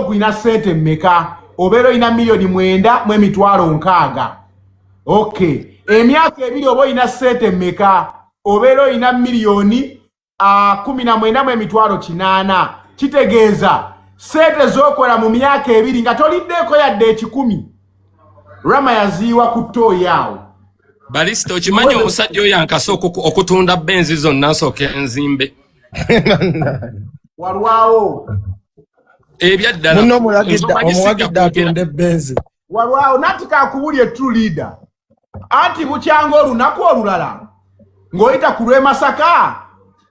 kuina sente mmeka obero ina milioni 9 mwe mitwalo nkaaga. Okay, emyaka ebiri obo ina sente mmeka obero ina milioni 19 mwe mitwalo 8. Kitegeeza sente zokola mu myaka ebiri nga toliddeko yadde 10. Rama yaziwa ku toyi yawo. Balista okimanyi omusajja oyo ankasa okutunda benzi zonna nsooke enzimbe. Walwawo ebyaddala muno omuwagidde atunde benzi. Walwawo natika akubulye true leader. Anti bukyanga olunaku olulala ng'oyita ku lw'e Masaka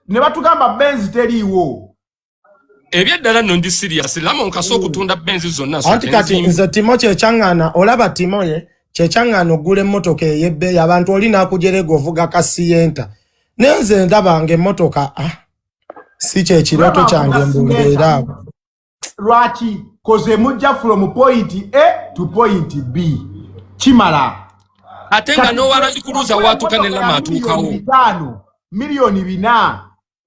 ne batugamba benzi teriiwo. Ebyaddala nno ndi serious lamo nkasa okutunda benzi zonna nsooke Anti kati nze Timo kyekyangana olaba Timo ye kyekyangana ogula emmotoka ey'ebbeeyi abantu oli n'akujerega ovuga kasiyenta. Nenze ndabanga emmotoka si kyekiroto kyange mbungeera. Lwaki koze mujja from point A to point B. Kimala. Ate nga n'owala ikuluza watuuka ne lama atuukawo. Milioni 4.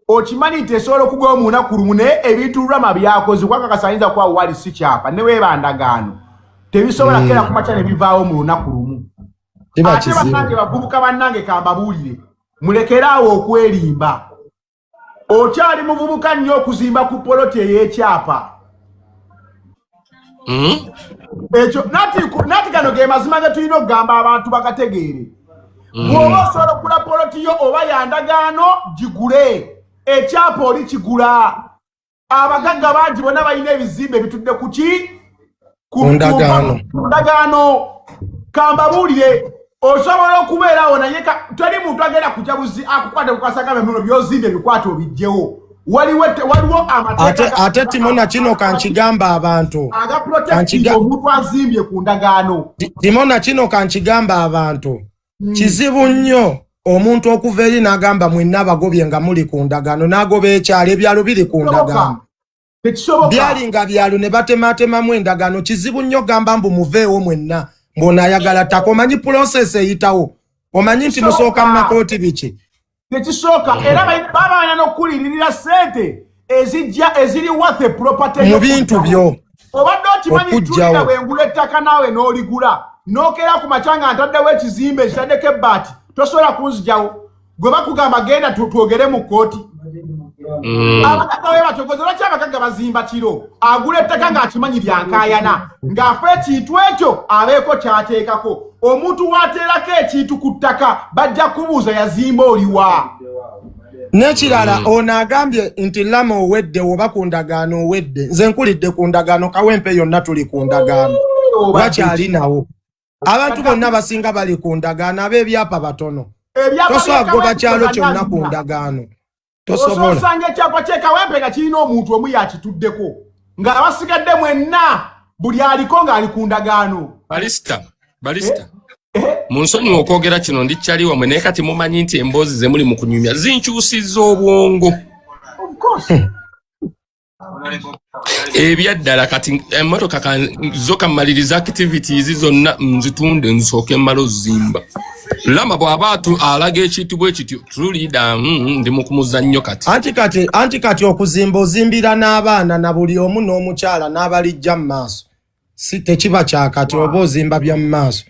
Okimanyi tesobola okugwa mu lunaku lumu naye ebintu Rama byakoze kwakakasanyinza kwa wali si kyapa ne weebandagaano. Tebisobola kera kumacha ne bivaawo mu lunaku lumu. Ate bannange bavubuka bannange kambabuulire mulekeraawo okwerimba. Okyali muvubuka nnyo okuzimba ku poloti ey'ekyapa. Ekyo nati kano ge mazima ge tulina okugamba abantu bagategeere. Bw'oba osobola okugula poloti yo oba yandagaano gigule. Ekyapa oli kigula. Abagagga bangi bonna balina ebizimbe bitudde ku ki? Ku ndagaano. Kambabuulire osobola okubeerawo naye teri muntu agenda kujabuzi akukwata ku kasagame muno byozimbe bikwata obijjewo. Waliwo amateeka ate Timona kino kankigamba abantu. Omuntu azimbye ku ndagaano. Timona kino kankigamba abantu. Kizibu nnyo omuntu okuva eri n'agamba mwenna abagobye nga muli ku ndagaano n'agoba ekyalo ebyalo biri ku ndagaano. Byali nga byalo ne batematemamu endagaano. Kizibu nnyo gamba mbu muveewo mwenna mbona ayagala ttaka. Omanyi process eyitawo. Omanyi nti musooka mu makooti biki. Tekisooka era baba balina n'okuliririra sente eziri worth property mu bintu byo. Obadde okimanyi tulira bwengula ettaka naawe n'oligula n'okeera ku macanga ntaddewo ekizimbe ekitaddeko ebbaati tosobola kunzijawo gwe bakugamba genda twogere mu kkooti. Abagagga we batogoze lwaki abagagga bazimba kiro agula ettaka ng'akimanyi lyankaayana ng'afa ekintu ekyo abeeko kyateekako. Omuntu waateerako ekintu ku ttaka bajja kubuuza yazimba oliwa. Nekirala ono agambye nti Lama owedde oba ku ndagaano owedde. Nze nkulidde ku ndagaano kawempe yonna tuli ku ndagaano. Bakyali nawo. Abantu bonna basinga bali ku ndagaano ab'ebyapa batono. Tosobola kugoba kyalo kyonna ku ndagaano. Tosobola. Osanga ekyapa ky'ekawempe nga kirina omuntu omu yakituddeko ng'abasigadde mwenna buli aliko ng'ali ku ndagaano. Balista munsonyi okwogera kino ndikyali wamwe naye kati mumanyi nti emboozi ze muli mu kunyumya zinkyusizza obwongo. Ebyaddala kati emmotoka zo kammaliriza activities zonna nzitunde nsooke mmala ozimba. Lama bw'aba alaga ekintu bwe kityo tulida ndi mu kumuzannyo kati. Anti kati okuzimba ozimbira n'abaana na buli omu n'omukyala n'abalijja mu maaso. Si tekiba kyakati oba ozimba bya mu maaso.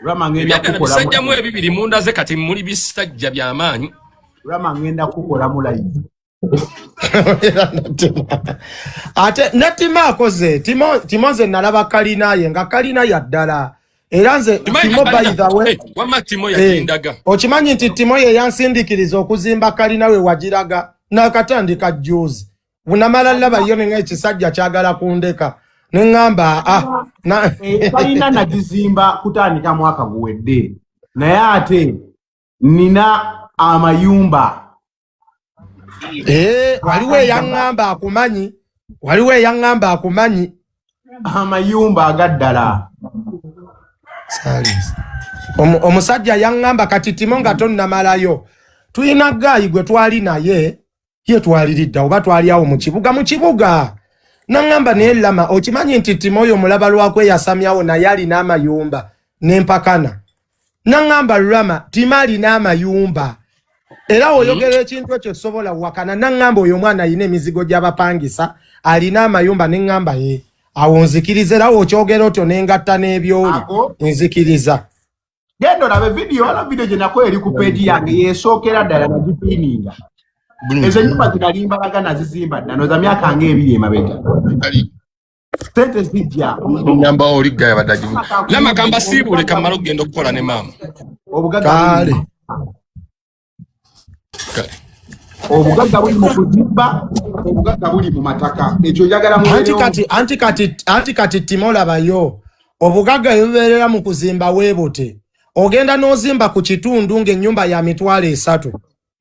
Rama ngenda kukola bisajjamu ebibiri munda ze kati muli bisajja by'amaanyi. Rama ngenda kukola mu live. Ate Natima akoze Timo ze nalaba kalina ye nga kalina ya ddala. Era nze Timo by the way wama Timo yakindaga. Okimanyi nti Timo ye yansindikiriza okuzimba kalina we wagiraga n'akatandika juzi. Bunamala laba yo ng'ekisajja kyagala kundeka. Nengamba kalina nagizimba kutandika mwaka guwedde naye ate nina amayumba. Waliwo eyangamba akumanyi amayumba agaddala. Omusajja yangamba kati Timo nga tonnamalayo tuyina gaayi gwe twali naye ye twaliridda oba twali awo mu kibuga nangamba naye Lama okimanyi nti Timo oyo mulaba lwakwe yasamyawo naye alina amayumba n'empakana. Nangamba Lama Timo alina amayumba era oyogera ekintu ekyo sobola wakana. Nangamba oyo mwana alina emizigo gy'abapangisa alina amayumba neŋŋamba ye awo nzikirizerawo okyogera otyo nengatta n'ebyoli nzikiriza gendo labe video gye nako eri ku page yange yesookera ddala nagipiininga ezo ennyumba zinalimbaga nazizimba dda noza myaka ng'ebiri emabega sente zijja namba oli gaya badaji lama kamba siibule kamala okugenda okukola ne maama kale obugagga buli mu kuzimba obugagga buli mu mataka ekyo njagala mu anti kati timolabayo obugagga ebibeerera mu kuzimba weebote ogenda n'ozimba ku kitundu ng'ennyumba ya mitwalo 3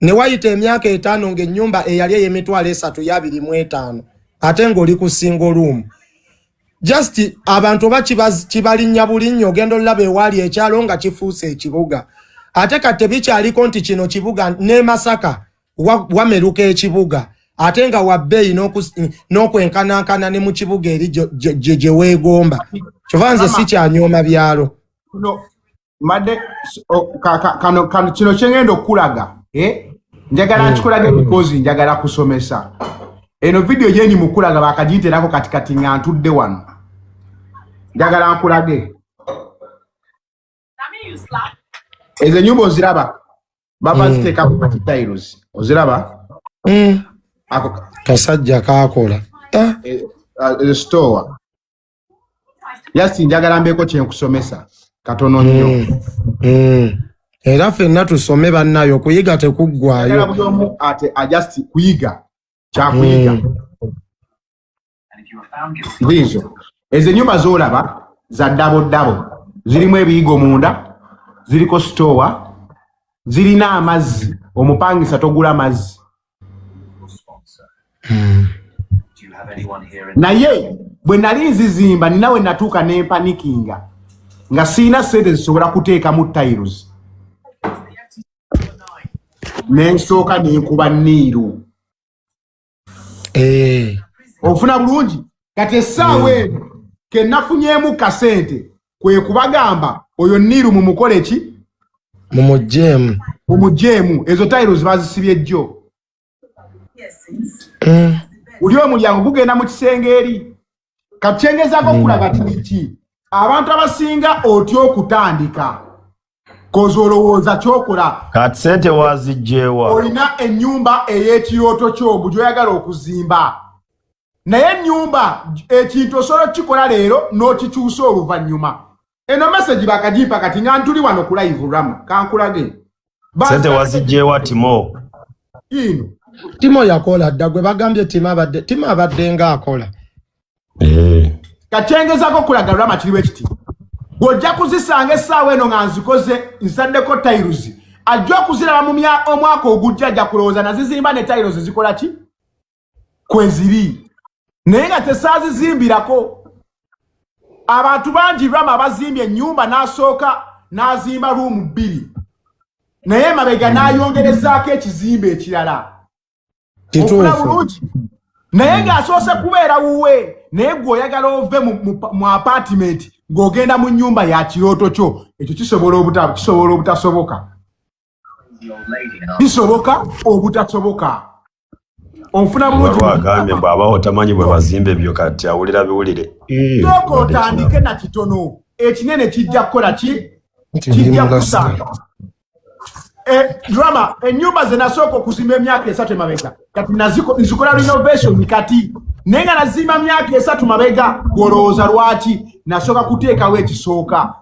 ne wayita emyaka 5 ng'ennyumba eyali ey'emitwalo 325 ate ng'oli ku single room just abantu oba kibalinnya bulinnyo ogenda olaba ewaali ekyalo nga kifuuse ekibuga ate kati bikyaliko nti kino kibuga ne Masaka wameruka ekibuga ate nga wabbeeyi n'okwenkanankana ne mu kibuga eri gye weegomba kyova nze si kyanyooma byalo madde kano kino kyengenda okulaga njagala nkikulaga because njagala kusomesa eno video gyendi mukulaga bakagiyiterako katikati nga ntudde wano njagala nkulage ezo ennyumba oziraba baba ziteekamu patitairos oziraba kasajja kakola store yasi njagala mbeeko kyenkusomesa katono nnyo era ffenna tusome bannayo okuyiga tekuggwayo buli omu ate ajust kuyiga kyakuyiga zizo ezo ennyumba z'olaba za ddabo zirimu ebiyigo munda ziriko store zirina amazzi omupangisa togula mazzi naye bwe nali nzizimba ninawe natuuka n'empanikinga nga siina sente zisobola kuteekamu tiles nensooka nenkuba niiru ofuna bulungi kati essaawa eno ke nafunyeemu kasente kwe kubagamba oyo niiru mumukole ki mumujeemu ezo tiles bazisibye jjo uli omulyango gugenda mu kisenge eri kakyengezako okulaga tiki abantu abasinga otya okutandika kozi olowooza kyokola kati sente wazijjeewa olina ennyumba ey'ekirooto kyobu gy'oyagala okuzimba naye ennyumba ekintu osobola kikola leero n'okikyusa oluvannyuma eno message bakagipa kati nga ntuli wano ku live rama kankulage sente wazijjeewa timo ino timo yakola dda gwe bagambye timo abadde ng'akola kakyengezako okulaga rama kiriwe kiti bw'ojja kuzisanga essaawa eno nga nzikoze nsaddeko tiles ajja okuziraba mu omwaka ogujja ajja kulowooza nazizimba ne tiles zikola ki kweziri naye nga tesaazizimbirako abantu bangi rama bazimbye ennyumba n'asooka n'azimba ruumu 2 naye mabega n'ayongerezaako ekizimbe ekirala ofuna bulungi naye ng'asoose kubeera wuwe naye gwe oyagala ove mu apartment ng'ogenda mu nnyumba ya kirooto kyo ekyo kisobola obutasoboka kisoboka obutasoboka onfuna bulungi agambye bw'abawo tamanyi bwe bazimba ebyo kati awulira biwulire sooka otandike na kitono ekinene kijja kukola ki kijja kusanga drama ennyumba ze nasooka okuzimba emyaka 3 mabega kati nzikola renovation kati naye nga nazimba myaka 3 mabega gwolowooza lwaki nasooka kuteekawo ekisooka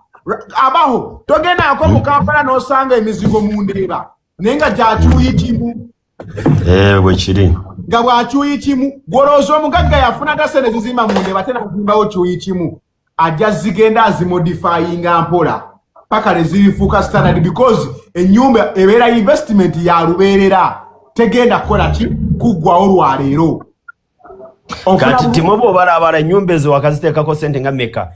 abaho togendako mu Kampala n'osanga emizigo mu Ndeeba naye nga gyakyuyi kimu bwe kiri nga bwakyuyi kimu gwolowooza omugagga yafuna tasente zizimba mu Ndeeba ate nazimbawo kyuyi kimu ajja zigenda azimodifyinga mpola paka nezirifuuka standard because ennyumba ebeera investment ya lubeerera tegenda kukola ki kuggwawo lwaleero kati timo bw'obalabala ennyumba ezo wakaziteekako sente nga meka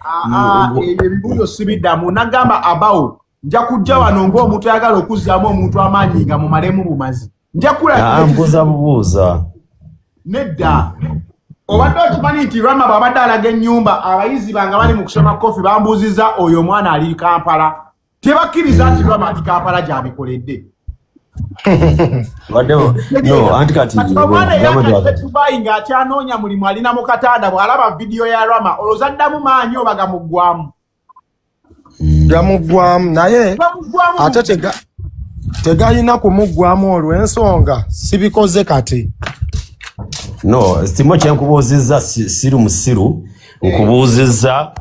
ebibuuzo sibiddamu nagamba abawo nja kujja wano ng'omuntu ayagala okuzzaamu omuntu amaanyi nga mumalemu bumazi nja mbuuza bubuuza nedda obadde okimanyi nti rama bw'abadde alaga ennyumba abayizi bange bali mu kusoma kofi bambuuziza oyo omwana ali Kampala tebakkiriza nti rama ati Kampala gy'abikoledde No, anti kati. Omwana yakatse Dubai nga akyanonya mulimu alina mu katanda bw'alaba video ya Rama olozaddamu maanyi oba gamuggwamu. Gamuggwamu naye ate tegalina kumuggwamu olw'ensonga sibikoze kati. No, Timo kyenkubuuzizza siru musiru nkubuuzizza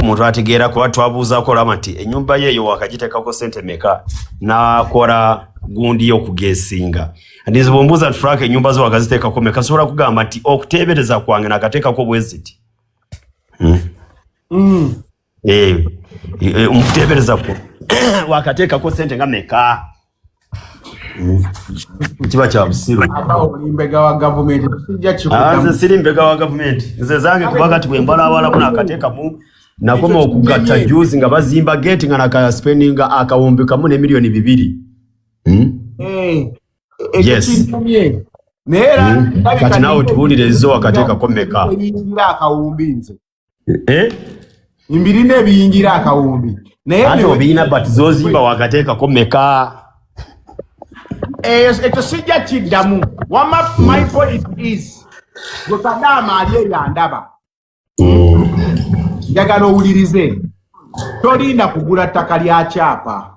omuntu ategeera kuba twabuuzaako Rama nti ennyumba ye eyo wakagiteekako ssente meka n'akola gundi y'okugeesinga. Ndizi bw'ombuuza nti Frank ennyumba zo wakaziteekako meka sobola kugamba nti okuteebereza kwange nakateekako bweziti. Okuteebereza kwo wakateekako ssente nga meka. Kiba kya busiru. Mbega wa government sijja kikudamu. Nze siri mbega wa government. Nze zange kuba kati bwe mbalawala kuna akateekamu nakoma okugatta juice nga bazimba gate nga naka spending akawumbi kamu ne milioni 2. Yes. Nera kati nawe tubulire zo wakateekako meka. Biyingira akawumbi nze. Imbirine biyingira akawumbi. Naye ate obiyina but zozimba wakateekako meka. Ekyo sijja kiddamu. My point is Gotadama ali yandaba. Njagala owulirize. Tolinda kugula ttaka lya kyapa.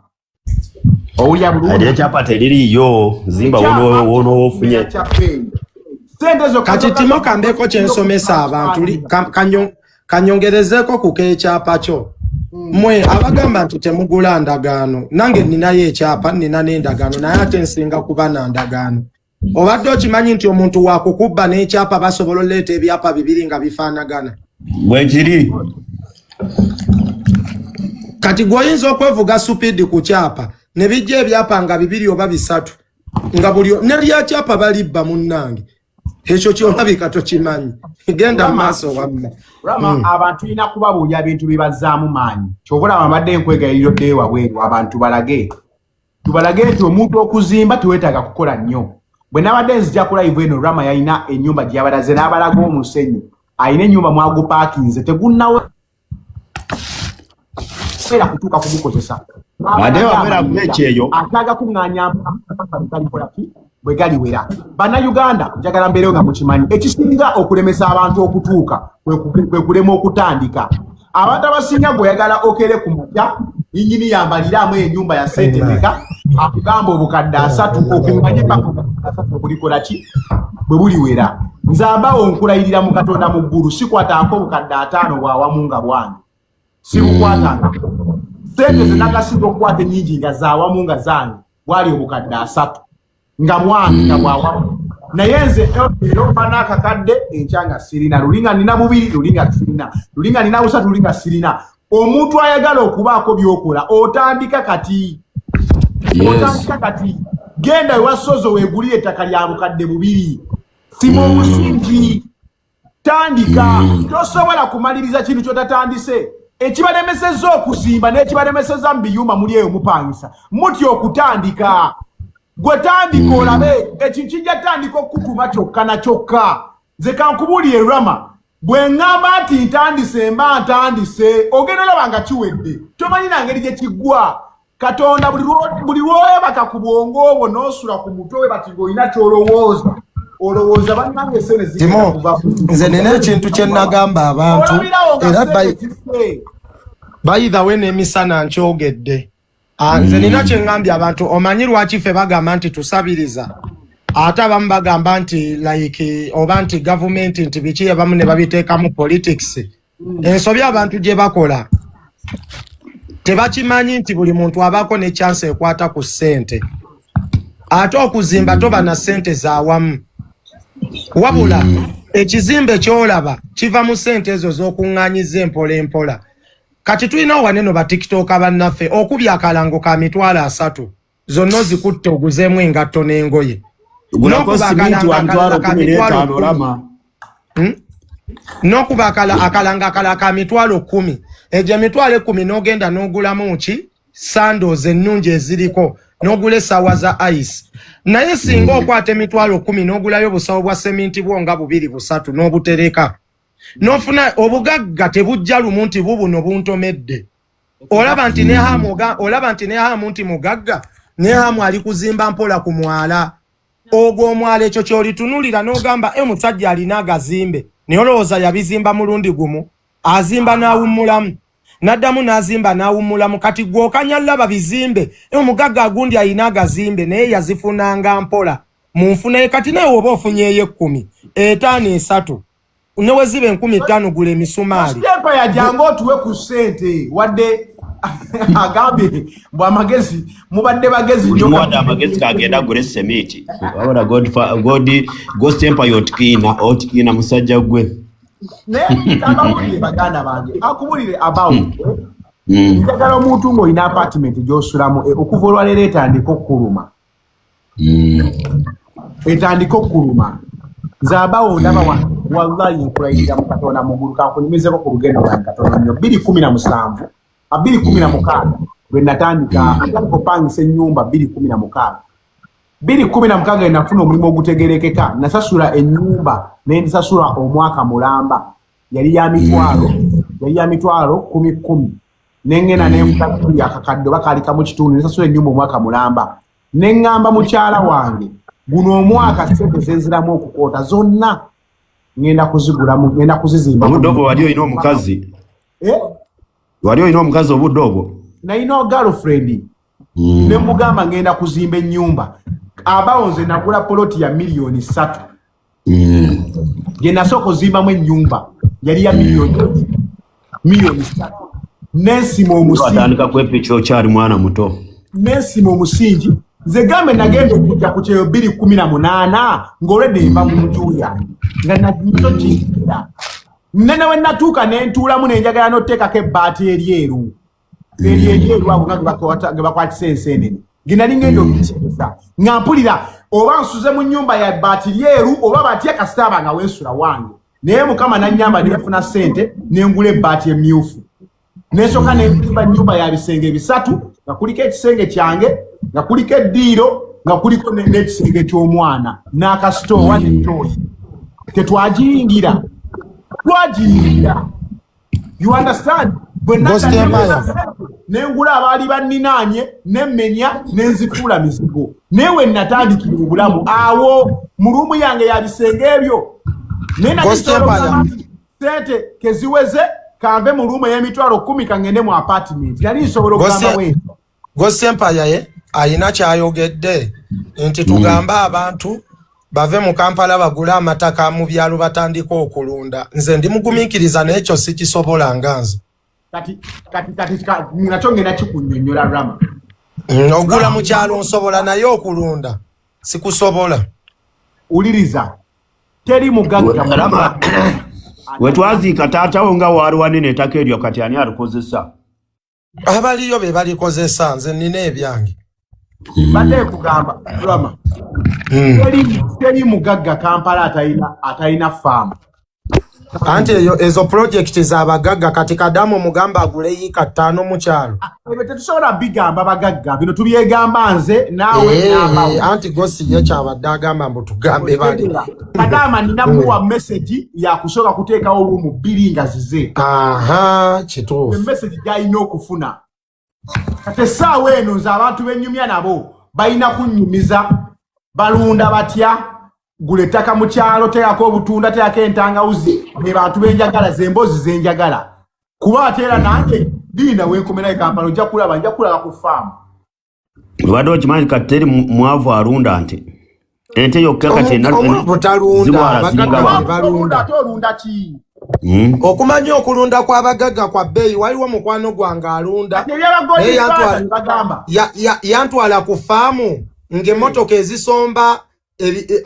Owulya bulungi. Ali kyapa teririyo zimba wono ofunye. Kati Timo kambeko kyensomesa abantu kanyongerezeko ku kekyapa kyo. Mwe abagamba nti temugula ndagaano nange ninayo ekyapa nina n'endagaano naye ate nsinga kuba na ndagaano. Obadde okimanyi nti omuntu wakukubba n'ekyapa basobola oleeta ebyapa bibiri nga bifaanagana. Bwekiri kati gwoyinza okwevuga supidi ku kyapa ne bijja ebyapa nga bibiri oba bisatu nga buli nelya kyapa balibba munnange. Ekyo kyolabika tokimanyi. Genda maaso wamma. Rama abantu ina kubabuulya bintu bibazaamu maanyi. Kyobola abadde enkwegayiriro dde wabweru abantu balage. Tubalage nti omuntu okuzimba tuwetaaga kukola nnyo. Bwe nabadde nzija ku live eno Rama yalina ennyumba gye yabalaze n'abalaga omusenyu. Ayina ennyumba mwagupaakinze tegunnawe era kutuuka kugukozesa. Ade wabera kuekyeyo. Ataaga kuŋŋaanya bwe galiwera. Bannayuganda njagala mbeerewo nga mukimanyi ekisinga okulemesa abantu okutuuka kwe kulema okutandika. Abantu abasinga bw'oyagala okere ku makya yinnyini yambaliramu ennyumba ya ssente meka akugamba obukadde 3 okuŋŋanya ebbanga 3 obulikola ki bwe buliwera. Nze abawo nkulayirira mu Katonda mu ggulu sikwatako obukadde 5 bwawamu nga bwange. Sibukwatanga. Ssente ze nagasinga okukwata ennyingi nga zaawamu nga zange bwali obukadde 3 nga mwange nga bwawamu. Naye nze eromba n'akakadde enkyanga sirina lulinga nina 2 lulinga sirina lulinga nina 3 lulinga sirina. Omuntu ayagala okubaako byokola otandika kati. Otandika kati. Genda ewasozo weegulire ettaka lya bukadde 2. Simo musingi. Tandika. Tosobola kumaliriza kintu kyotatandise. Ekibalemesezza okuzimba n'ekibalemesezza mu biyumba muli eyo mupangisa. Mutya okutandika. Gwe tandika olabe ekintu kijja tandika okukutuma kyokka na kyokka. Nze kankubuulire Rama bwe ŋŋamba nti ntandise mba ntandise ogenda olaba nga kiwedde. Tomanyi na ngeri gye kiggwa. Katonda buli lw'oyebaka ku bwongo obwo n'osula ku mutwe we bati ng'olina ky'olowooza. Olowooza bannange esene zigenda kuva. Nze nina ekintu kye nnagamba abantu era bayithawe n'emisana nkyogedde. Nze nina kye ŋŋambye abantu omanyi lwaki ffe bagamba nti tusabiriza ate abamu bagamba nti like oba nti gavumenti nti biki abamu ne babiteekamu politics. Ensobi abantu gye bakola tebakimanyi nti buli muntu abaako ne chance ekwata ku ssente. Ate okuzimba toba na ssente zaawamu. Wabula ekizimbe kyolaba kiva mu ssente ezo z'okuŋŋaanyiza empola empola. Kati tulina waneno ba TikTok bannaffe okubya akalango ka mitwalo 3 zonna zikutte oguzeemu engatto n'engoye. N'okuba akalanga akala ka mitwalo 10 egyo emitwalo 10 n'ogenda n'ogulamu ki sandals ennungi eziriko n'ogula essaawa za ice. Naye singa okwata emitwalo 10 n'ogulayo obusawo bwa seminti bwo nga 2 3 n'obutereka n'ofuna obugagga tebujja lumu nti bubuno buntomedde. Olaba nti ne hamu nti mugagga ne hamu ali kuzimba mpola ku mwala ogwo omwala ekyo kyolitunulira n'ogamba musajja alina agazimbe naye olowooza yabizimba mulundi gumu azimba n'awummulamu n'addamu n'azimba n'awummulamu kati gw'okanya laba bizimbe omugagga agundi alina agazimbe naye yazifunanga mpola mu nfuna ye kati naye oba ofunyeeyo 10 5 3 newe zibe 15 gula emisumaali Stepa ya jango tuwe ku ssente wadde agambe bw'amagezi mubadde bagezi nnyo mwada amagezi kagenda gure semiti wabona God Stepa yotkina musajja gwe ne kamawulire baganda bange akubulire about njagala omuntu ng'olina apartment gy'osulamu okuva olwaleero etandika okkuluma etandika okkuluma Zabawo ndaba wallahi nkulayira mu Katonda mugulu kakunyumizeko ku lugendo lwa Katonda nnyo 2017 2016 bwe natandika okupangisa ennyumba 2016 nafuna omulimu ogutegerekeka nasasula ennyumba n'endisasula omwaka mulamba yali ya mitwalo 10 nengena nemutatu yakakadde bakalika mu kitundu nasasula ennyumba omwaka mulamba nengamba mukyala wange guno omwaka sente zenziramu okukoota zonna ngenda kuzigulamu ngenda kuzizimba obudogo wali oyina omukazi wali oyina omukazi obudogo nayina girlfriend ne mugamba ngenda kuzimba ennyumba abawonze nagula poloti ya milioni 3 je nasoko kuzimbamu ennyumba yali ya milioni 3 nesimo omusingi atandika kwepicho kyali mwana muto nesimo omusingi Ze gambe nagenda okujja ku kyeyo 2018 ng'olwedde mba mu nju yange nga nagiso kingira nene we natuuka ne ntuulamu ne njagala n'oteekako ebbaati eryeru abo nga ge bakwatisa enseenene ge nali ngenda okukiriza nga mpulira oba nsuze mu nnyumba ya bbaati lyeru oba batya kasitaaba nga weesula wange naye Mukama nannyamba ne nfuna ssente ne ngula ebbaati emmyufu n'esooka ne nzimba nnyumba ya bisenge 3 nga kuliko ekisenge kyange nga kuliko eddiiro nga kuliko n'ekisenge ky'omwana n'akasitoowa n'ettooyi tetwagiyingira you understand nengula abaali banninaanye nemmenya nenzifuula mizigo newe natandikira obulamu awo mu ruumu yange ya bisenge ebyo sente keziweze kambe mu ruumu ey'emitwalo 10 kangende mu apartment yali nsobola okugamba wetu Ghost Empire ayina kyayogedde nti tugamba abantu bave mu Kampala bagula amataka mu byalo batandika okulunda nze ndi mugumiikiriza n'ekyo sikisobola nganze kati ngachongera chikunnyonnyola Rama ogula mu kyalo nsobola naye okulunda sikusobola uliriza teri mugagga Rama wetwaziika taatawo nga waali wanene ettaka eryo kati ani alikozesa abaliyo be balikozesa nze nina ebyange bade kugamba Rama teri mugagga Kampala atayina farm anti ezo project z'abagagga kati Kadamu mugamba agule yika 5 mu kyalo tetusobola bigamba bagagga bino tubyegamba nze naawe n'abawo anti Gosi ye kyabadde agamba mbu tugambe bali Kadama ninamuwa message ya kusooka kuteekawo ruumu 2 nga zize kituufu message gy'alina okufuna kati essaawa eno nze abantu b'ennyumya nabo balina kunnyumiza balunda batya gula ettaka mu kyalo teekako obutunda teekako entangawuzi be bantu benjagala zemboozi zenjagala kuba ate era nange diina wenkomerayo Kampala ojja kulaba ku faamu obadde okimanyi kati teri mwavu alunda nti ente yokka kati balunda ate olunda ki okumanya okulunda kw'abagagga kwa bbeeyi waliwo mukwano gwange alunda yantwala ku faamu ng'emmotoka ezisomba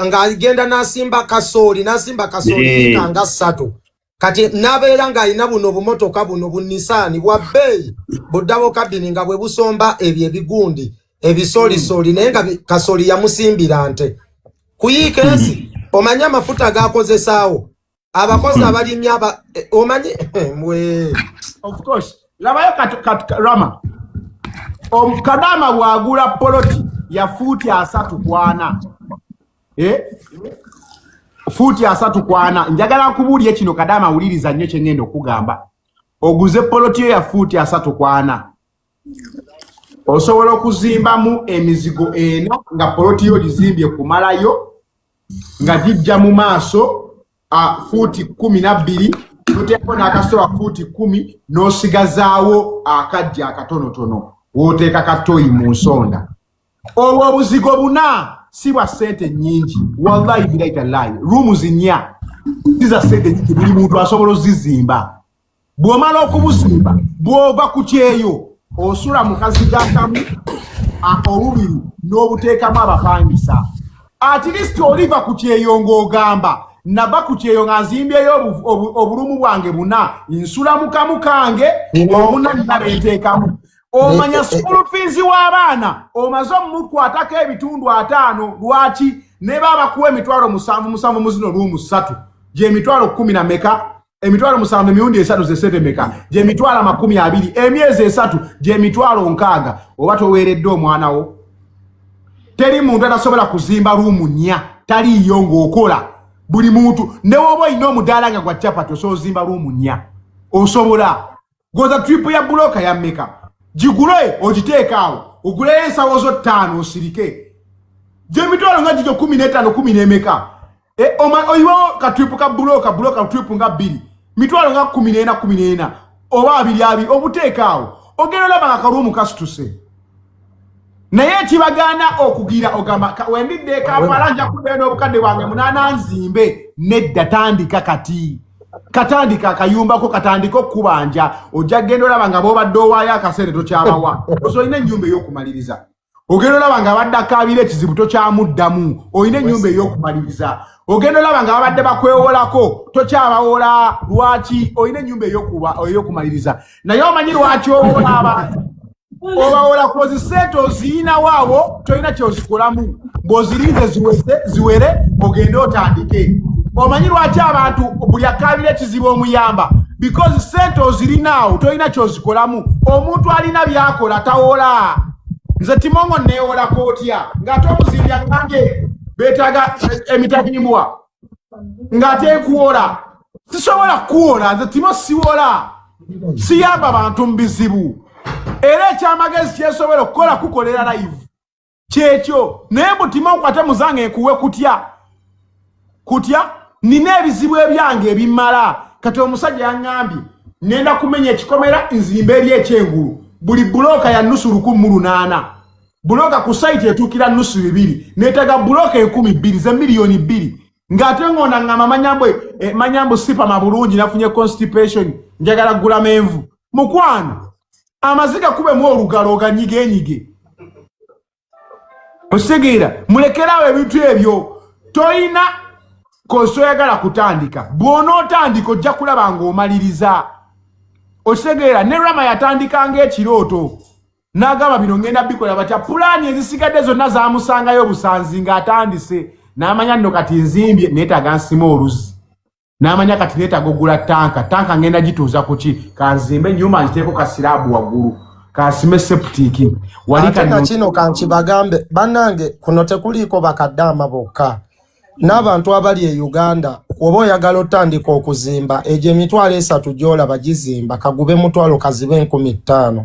nga agenda nasimba kasooli nga 3 kati nabeera ng'alina buno bumotoka buno bunnisaani bwa bbeeyi buddabo kabini nga bwe busomba ebyo ebigundi ebisoolisoli naye nga kasooli yamusimbira nte kuyiika ensi omanye amafuta gakozesaawo abakozi abalimye omanye of course labayo Rama Kadama bwagula poloti ya fuuti 3 fuuti 3 njagala kubuulya kino Kadama awuliriza nnyo kye ngenda okugamba oguze poloti ya fuuti 3 osobola okuzimbamu emizigo eno nga poloti yo gizimbye kumalayo nga gijja mu maaso fuuti 12 tuteeko n'akasoba fuuti 10 n'osigazaawo akajja akatonotono w'oteeka katoyi mu nsonda. Obwo obuzigo buna si bwa ssente nnyingi, wallahi bilahi tallahi, rooms 4 ziza ssente nnyingi, buli muntu asobola ozizimba. Bw'omala okubuzimba bw'ova ku kyeyo osula mu kazigakamu olubiri n'obuteekamu abapangisa. At least oliva ku kyeyo ng'ogamba naba ku kyeyo nga nzimbyeyo obulumu bwange buna nsula mu kamu kange obuna nina benteekamu. Omanya school fees w'abaana omaze omukwatako ebitundu 5 lwaki ne baba kuwa emitwalo 7 mu zino ruumu 3 gye emitwalo 10 na meka emitwalo 7 emirundi 3 ze sente meka gye emitwalo 20 emyezi 3 gye emitwalo 6 oba toweeredde omwana wo. Teri muntu atasobola kuzimba ruumu 4 taliyo ng'okola. Buli muntu ne woba olina omudaala nga gwa chapati osozimba ruumu 4 osobola. Goza trip ya buloka ya meka jigule ogiteekaawo ogule ensawo zo 5 osirike gye emitwalo nga gyo 15 10 n'emeka oyiwa ka trip ka buloka trip nga 2 mitwalo nga 14 oba 2 obuteekaawo ogenda olaba nga karuumu kasituse. Naye kibagana okugira ogamba wendidde Kampala nja kubeera n'obukadde bwange 8 nzimbe nedda tandika kati. Katandika akayumbako katandika okubanja ojja genda olaba nga b'obadde owaayo akaseere tokyabawa olina ennyumba ey'okumaliriza. Ogenda olaba nga abadde akaabira ekizibu tokyamuddamu olina ennyumba ey'okumaliriza. Ogenda olaba nga babadde bakwewolako tokyabawola lwaki olina ennyumba ey'okumaliriza. Naye omanyi lwaki owola abantu obawola kozi ssente oziyina waabo tolina kyozikolamu ng'ozirinze ziwere ogende otandike. Omanyi lwaki abantu buli akaabira ekizibu omuyamba because ssente ozirinaawo tolina kyozikolamu. Omuntu alina byakola tawola. Nze Timongo neewolako otya ng'ate omuzimbya ngange beetaaga emitabimbwa ng'ate kuwola. Sisobola kuwola, nze Timo siwola, siyamba abantu mu bizibu. Era ekyamagezi kyesobola okukola kukolera live kyekyo. Naye Mutima nkwate muzange nkuwe kutya nina ebizibu ebyange ebimala. Kati omusajja yaŋŋambye nenda kumenya ekikomera nzimba eri ekyengulu buli buloka ya nusu 108 buloka ku site etuukira nusu 2 neetaga buloka 12,000 ze miliyoni 2 ng'ate ng'ona ŋŋamba manyambo sipa mabulungi nafunye constipation njagala gula menvu mukwano amaziga kubemu olugalo oganyigenyige. Osegeera mulekerawo ebintu ebyo toyina kosoyagala kutandika. Bw'onootandika ojja kulaba ng'omaliriza. Osegeera ne Rama yatandika ng'ekirooto n'agamba bino ngenda bikola batya pulaani ezisigadde zonna zaamusangayo busanzi ng'atandise n'amanya nno kati nzimbye neetaaga nsima oluzi n'amanya kati neetaaga ogula tanka ngenda gituuza ku ki kanzimbe ennyumba nziteeko kasiraabu waggulu kansime septiki ate na kino kankibagambe bannange kuno tekuliiko bakaddaama bokka n'abantu abali e Uganda oba oyagala otandika okuzimba egyo emitwalo 3 gy'olaba gizimba kagube mutwalo kazibe 15,000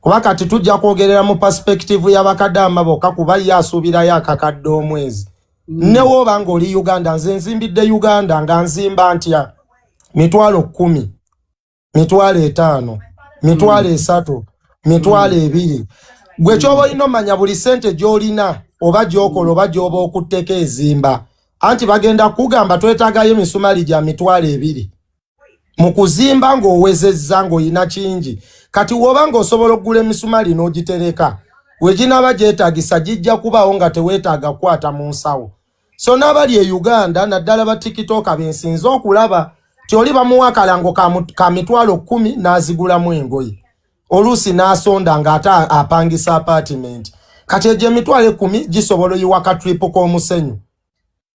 kuba kati tujja kwogerera mu perspective y'abakaddaama bokka kuba ye asuubirayo akakadde omwezi. Ne woba ng'oli Uganda nze nzimbidde Uganda nga nzimba ntya mitwalo 10 mitwalo 5 mitwalo 3 mitwalo 2 gwe kyoba olina omanya buli ssente gy'olina oba gy'okola oba gy'oba okutteko ezimba anti bagenda kugamba twetaagayo emisumali gya mitwalo 2 mu kuzimba ng'owezezza ng'olina kingi. Kati woba ng'osobola okugula emisumali n'ogitereka weginaaba gyetaagisa gijja kubaawo nga teweetaaga kukwata mu nsawo. So n'abali e Uganda naddala ba TikTok bensinze okulaba ti oli bamuwa akalango ka mitwalo 10 n'azigulamu engoye oluusi n'asonda ng'ate apangisa apartment. Kati egyo emitwalo 10 gisobola oyiwa ka trip k'omusenyu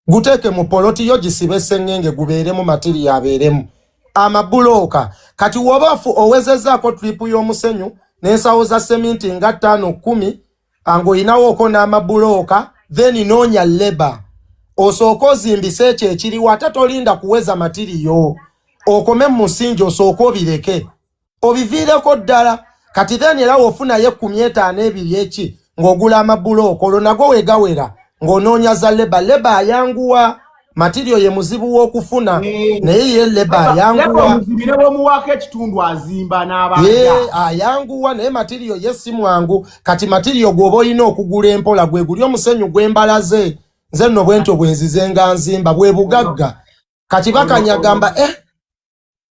guteeke mu poloti yo gisibe sengenge gubeeremu matiri abeeremu amabuloka. Kati wobafu owezezzaako trip y'omusenyu n'ensawo za seminti nga 5-10 ang'oyinawo oko n'amabuloka then noonya leba osooka ozimbise ekyo ekiriwo ate tolinda kuweza matiriyo okome mu musingi osooka obireke obiviireko ddala. kati then era ofuna ye 15 eki ng'ogula amabuloko olwo nago wegawera ng'onoonya za leba ayanguwa material ye muzibu w'okufuna naye ye leba ayanguwa omuzibire bw'omuwaako ekitundu azimba n'abanja ayanguwa naye material ye si mwangu kati material gw'oba olina okugula empola gwe guli omusenyu gw'embalaze nze nno bwentyo bwenzize nga nzimba bwe bugagga kati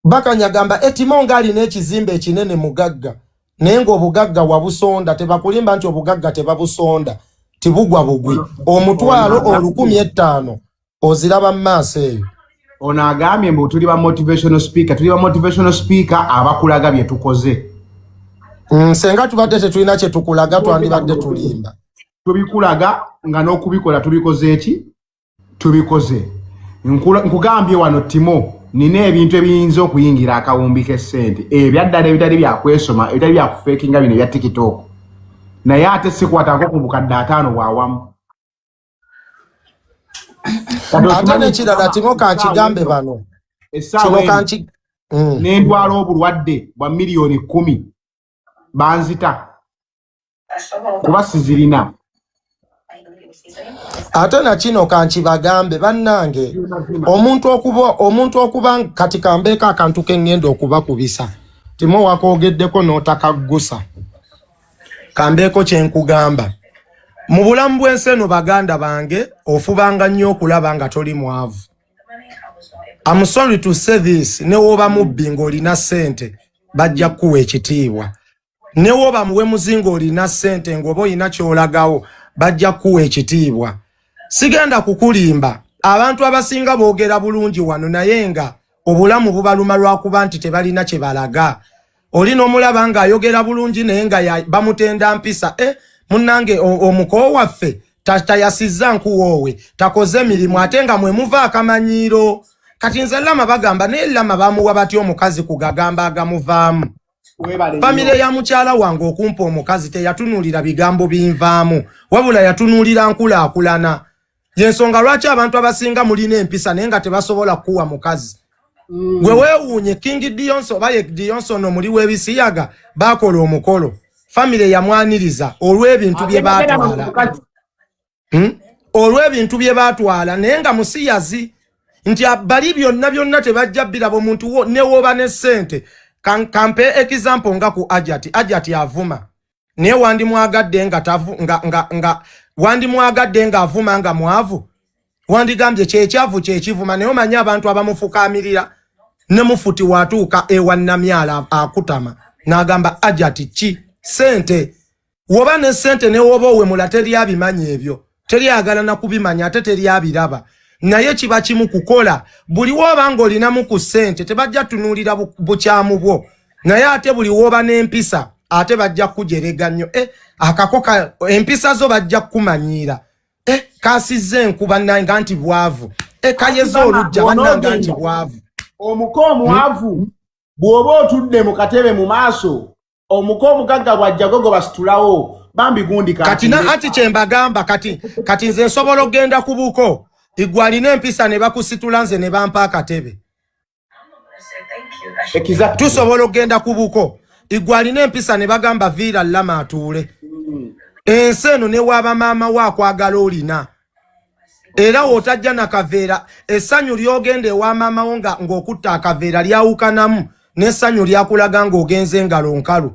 bakanyagamba Timo ng'alina ekizimbe ekinene mugagga naye ng'obugagga wabusonda tebakulimba nti obugagga tebabusonda tibugwa bugwi omutwalo 1,500 oziraba mu maaso eyo ono agambye mbu tuli ba motivational speaker abakulaga bye tukoze senga tubadde tetulina kye tukulaga twandibadde tulimba tubikulaga nga n'okubikola tubikoze eki tubikoze nkugambye wano Timo nina ebintu ebiyinza okuyingira akawumbi k'essente ebyaddala ebitali byakwesoma ebitali byakufeekinga bino ebya TikTok naye ate sikwatako ku bukadde 5 bwawamu ate n'ekirala Timo kankigambe bano kino kanki n'endwala obulwadde bwa miliyoni 10 banzita kuba sizirina ate na kino kankibagambe bannange omuntu okuba kati kambeeko akantu kengenda okubakubisa Timo wakoogeddeko n'otakaggusa kambeeko kyenkugamba mu bulamu bw'ensi eno baganda bange ofubanga nnyo okulaba nga toli mwavu. I'm sorry to say this, ne woba mubbi ng'olina ssente bajja kuwa ekitiibwa. Ne woba muwe muzingo olina ssente ng'oba olina ky'olagawo bajja kuwa ekitiibwa. Sigenda kukulimba abantu abasinga boogera bulungi wano naye nga obulamu bubaluma lwakuba nti tebalina kye balaga. Olina omulaba ng'ayogera bulungi naye nga bamutenda mpisa munnange omuko waffe tayasizza nkuwoowe takoze emirimu ate nga mwe muva akamanyiiro kati nze Lama bagamba naye Lama bamuwa batya omukazi kugagamba agamuvaamu. Famire ya mukyala wange okumpa omukazi teyatunuulira bigambo binvaamu wabula yatunuulira nkulaakulana. Yensonga lwaki abantu abasinga mulina empisa naye nga tebasobola kuwa mukazi. Gwe weewuunye King Dionso baye Dionso no muli w'ebisiyaga bakola omukolo. Famire ya mwaniriza olw'ebintu bye baatwala. Olw'ebintu bye baatwala naye nga musiyazi nti bali byonna tebajja birabo muntu ne woba ne ssente. Kampe example nga ku Ajati avuma. Naye wandimwagadde nga wandimwagadde nga avuma nga mwavu. Wandigambye kyekyavu kyekivuma naye omanyi abantu abamufukaamirira ne mufuti watuuka ewa Namyala akutama n'agamba Ajati ki sente woba ne sente ne woba owemula teri abimanyi ebyo teri agala na kubimanya ate teri abiraba naye kiba kimu kukola buli woba ng'olinamu ku sente tebajja tunuulira bukyamu bwo naye ate buli woba n'empisa ate bajja kujerega nnyo akakoka empisa zo bajja kumanyiira kasizze enkuba nanga nti bwavu kayeza olujja bannanga nti bwavu omuko omwavu bw'oba otudde mu katebe mu maaso omuko omugagga bwajja gogo basitulawo bambi gundi kati na ati kyembagamba kati nze nsobola okgenda ku buko igwalina empisa ne bakusitula nze ne bampa akatebe tusobola okgenda ku buko igwalina empisa ne bagamba viira Lama atuule ensi eno ne waaba maama waakwagala olina era wotajja na kaveera essanyu lyogenda ewa maama wo ng'okutta akaveera lyawukanamu n'essanyu lyakulaga ng'ogenze engalo nkalu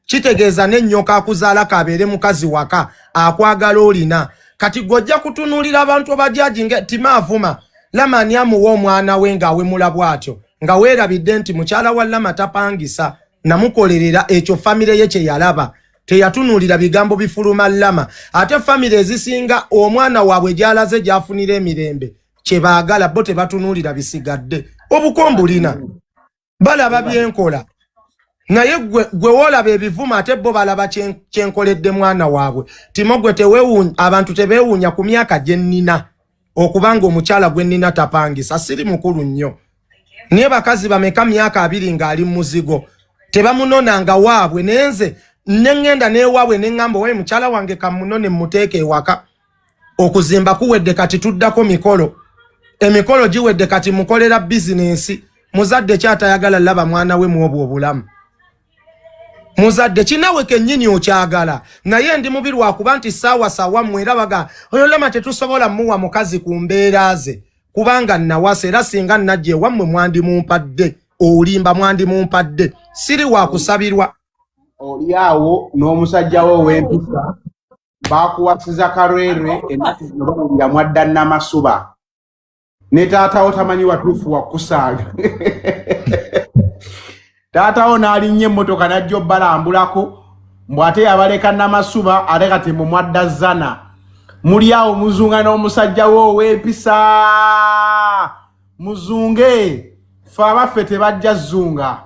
kitegeeza n'ennyoka akuzaala kabeere mukazi waka akwagala olina kati gw'ojja kutunuulira abantu abajaji nga Timo avuma Lama ani amuwa omwana we ng'awemula bw'atyo nga weerabidde nti mukyala wa Lama tapangisa namukolerera ekyo famire ye kye yalaba teyatunuulira bigambo bifuluma Lama ate famire ezisinga omwana waabwe gy'alaze gy'afunira emirembe kye baagala bo tebatunuulira bisigadde obukombulina balaba byenkola naye gwe woolaba ebivuma ate bo balaba kyenkoledde mwana waabwe Timo gwe abantu tebeewuunya ku myaka gye nnina okubanga omukyala gwe nnina tapangisa siri mukulu nnyo naye bakazi bameka myaka 2 ng'ali mu muzigo tebamunonanga waabwe naye nze nengenda n'ewaabwe neŋŋamba we mukyala wange kamunone mmuteeka ewaka okuzimba kuwedde kati tuddako emikolo giwedde kati mukolera bizinensi muzadde kyatayagala laba mwana we mu obwo obulamu muzadde kinawe kennyini okyagala naye ndi mubi lwakuba nti saawa mwera baga oyo Lama tetusobola muwa mukazi ku mbeera ze kubanga nawasa era singa najje wammwe mwandi mumpadde olimba mwandi mumpadde siri wa kusabirwa oli awo n'omusajja wo w'empisa bakuwasiza kalwere ennaku zino bawulira mwadda Namasuba ne taatawo tamanyi watuufu wakusaaga taatawo n'alinnye emmotoka n'ajja obbalambulako mbw ate yabaleka Namasuba ate kati mu mwadda Zana muli awo muzunga n'omusajja wo w'empisa muzunge fe abaffe tebajja zunga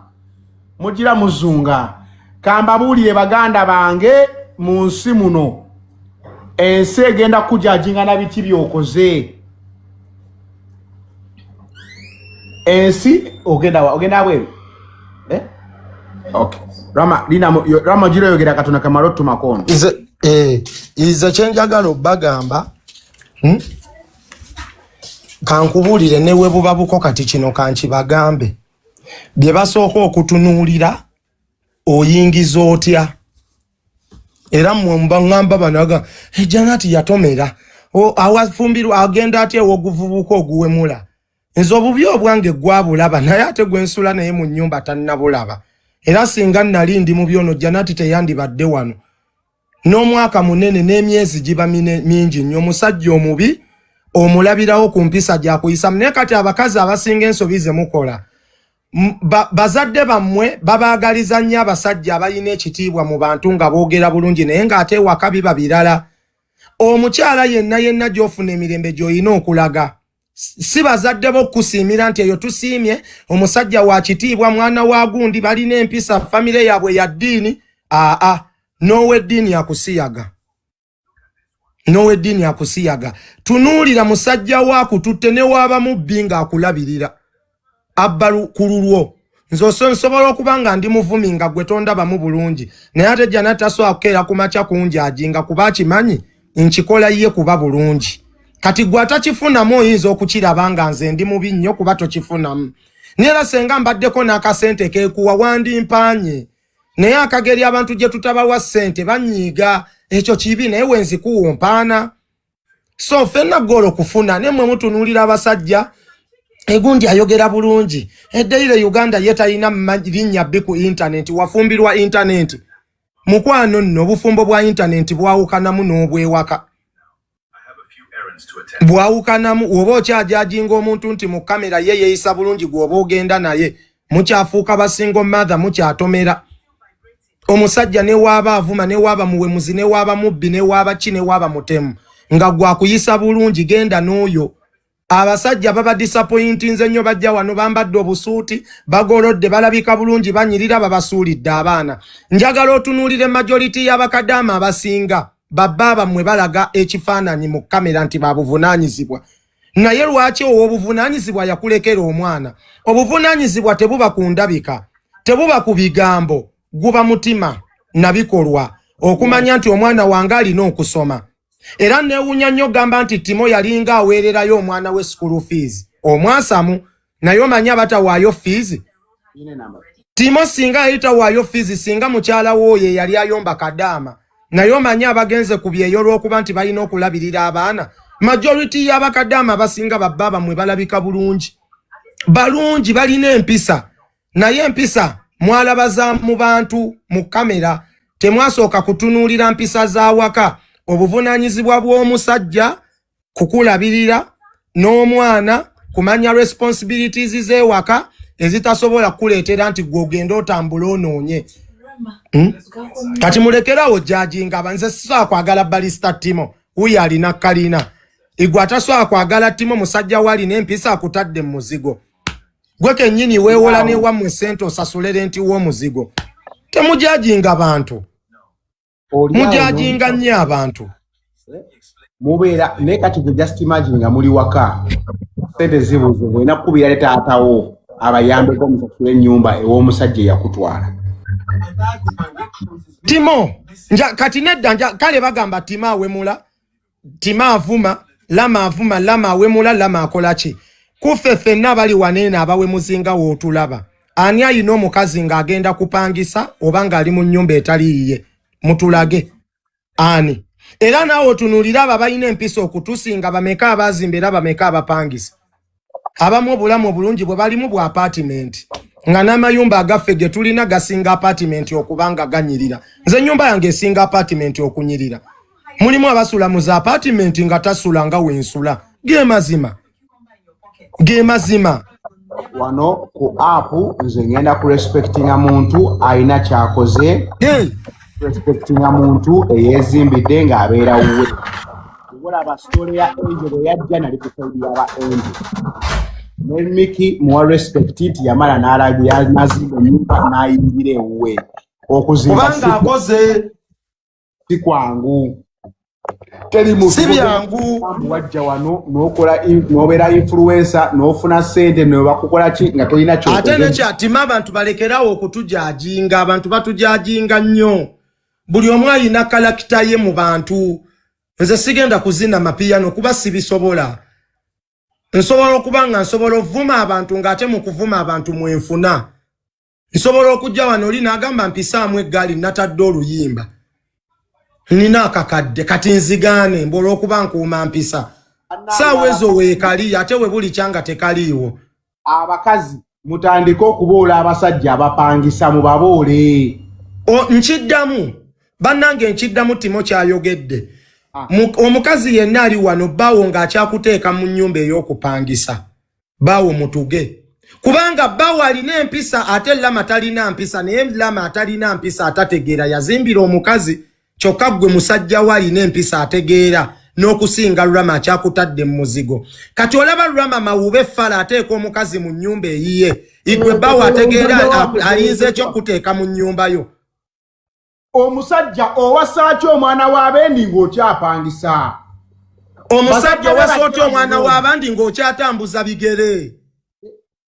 mugira muzunga kambabuulire baganda bange mu nsi muno ensi egenda kujajinga na biki byokoze ensi ogenda bweru okay Rama jiro yogera katuna kamarotu makono ize kyenjagala obbagamba kankubulire newe bubabuko kati kino kankibagambe bye basooka okutunuulira oyingiza otya era mwemba ngamba banaga Janati yatomera awafumbirwa agenda atya oguvubuka oguwemula nzo obubi obwange gwabulaba naye ate gwensula naye mu nnyumba tannabulaba era singa nali ndi mu byono Janati teyandibadde wano n'omwaka munene n'emyezi giba mingi nnyo omusajja omubi omulabirawo ku mpisa gyakuyisa naye kati abakazi abasinga ensobi ze mukola bazadde bammwe babaagaliza nnyo abasajja abalina ekitiibwa mu bantu nga boogera bulungi naye ng'ate ewaka biba birala omukyala yenna gy'ofuna emirembe gy'olina okulaga si bazadde b'okukusiimira nti eyo tusiimye omusajja wa kitiibwa mwana wa gundi balina empisa famire yaabwe ya ddiini n'ow'eddiini akusiyaga tunuulira musajja waakututte ne waaba mubbi ng'akulabirira abba ku lulwo nze nsobola okuba nga ndi muvumi nga gwe tondabamu bulungi naye ate Janati tasobola kukeera ku makya kunjajinga kuba akimanyi nkikola ye kuba bulungi kati gwe atakifunamu oyinza okukiraba nga nze ndi mubi nnyo kuba tokifunamu naye era senga mbaddeko n'akasente keekuwa wandimpanye naye akageri abantu gye tutabawa ssente banyiiga ekyo kibi naye wenzikuwa mpaana so ffenna golo kufuna ne mmwe mutunuulira abasajja egundi ayogera bulungi eddeire Uganda ye talina linnya bbi ku internet wafumbirwa internet mukwano nno obufumbo bwa internet bwawukanamu n'obwewaka bwawukanamu oba okyajajinga omuntu nti mu kamera ye yeeyisa bulungi gwoba ogenda naye mukyafuuka basingo mother mukyatomera omusajja ne waaba avuma ne waaba muwemuzi ne waaba mubbi ne waaba ki ne waaba mutemu nga gwakuyisa bulungi genda n'oyo abasajja baba disappointinze nnyo bajja wano bambadde obusuuti bagolodde balabika bulungi banyirira babasuulidde abaana njagala otunuulire majority y'abakadaama abasinga babbaaba mmwe balaga ekifaananyi mu kamera nti babuvunaanyizibwa naye lwaki ow'obuvunaanyizibwa yakulekera omwana obuvunaanyizibwa tebuba ku ndabika tebuba ku bigambo guba mutima nabikolwa okumanya nti omwana wange alina okusoma era neewuunya nnyo gamba nti Timo yalinga aweererayo omwana we school fees omwasamu naye omanyi abatawaayo fees Timo singa yayitawaayo fees singa mukyala wooye yali ayomba kadaama naye omanyi abagenze ku byeyo lw'okuba nti balina okulabirira abaana majority y'abakadaama abasinga babbaaba mmwe balabika bulungi balina empisa naye empisa mwalabaza mu bantu mu kamera temwasooka kutunuulira mpisa za waka obuvunaanyizibwa bw'omusajja kukulabirira n'omwana kumanya responsibilities z'ewaka ezitasobola kuleetera nti gw'ogenda otambula onoonye kati mulekerawo jajinga abanze sisobola kwagala Balista Timo wuyo alina kalina igwe atasobola kwagala Timo musajja walina empisa akutadde mu muzigo gwe kennyini weewola ne wammwe ssente osasule renti w'omuzigo temujajinga bantu mujajinga nnyo abantu mubeera naye kati gwe just imagine nga muli waka ssente zibuze bwena kukubira le taatawo abayambeko omusasula ennyumba ew'omusajja eyakutwala Timo kati nedda kale bagamba Timo awemula Timo avuma Lama awemula Lama akola ki kuffe ffenna abali waneena abawemuzinga wootulaba ani ayina omukazi ng'agenda kupangisa oba ng'ali mu nnyumba etali yiye mutulage ani era naawe otunuulira abo balina empisa okutusinga bameka abazimba era bameka abapangisa abamu obulamu obulungi bwe balimu bwa apartment nga n'amayumba agaffe ge tulina gasinga apartment okubanga ganyirira nze ennyumba yange esinga apartment okunyirira mulimu abasula mu za apartment nga tasula nga wensula ge mazima wano ku app nze ngenda ku respectinga muntu ayina kyakoze respectinga muntu eyezimbidde ng'abeera wuwe olaba story ya Angel yajja nali kusaidia aba Angel Miki muwa respect nti yamala n'alabya nazimba nyumba n'ayingira ewuwe okuzimba kubanga akoze si kwangu teri mu si byangu wajja wano n'okola n'obeera influencer n'ofuna sente ne bakukola ki nga tolina kyo ate nekyatima abantu balekerawo okutujajinga abantu batujajinga nnyo buli omu ayina kalakita ye mu bantu nze sigenda kuzina mapiyano kuba sibisobola nsobola okuba nga nsobola okuvuma abantu ng'ate mu kuvuma abantu mwenfuna nsobola okujja wano oli n'agamba mpisaamu eggaali natadde oluyimba nina akakadde kati nzigaane mbola okuba nkuuma mpisa saawa ezo weekali ate we buli kyanga tekaliiwo abakazi mutandike okuboola abasajja abapangisa mubaboole nkiddamu bannange nkiddamu Timo kyayogedde omukazi yenna ali wano baawo ng'akyakuteeka mu nnyumba ey'okupangisa baawo mutuge kubanga baawo alina empisa ate Lama talina mpisa naye Lama atalina mpisa atategeera yazimbira omukazi kyokka gwe musajja we alina empisa ategeera n'okusinga Lama akyakutadde mu muzigo kati olaba Lama mawube effala ateeka omukazi mu nnyumba eyiye igwe baawo ategeera ayinza ekyokuteeka mu nnyumba yo omusajja owasaaki omwana w'abendi ng'okyapangisa omusajja owasaaki omwana w'abandi ng'okyatambuza bigere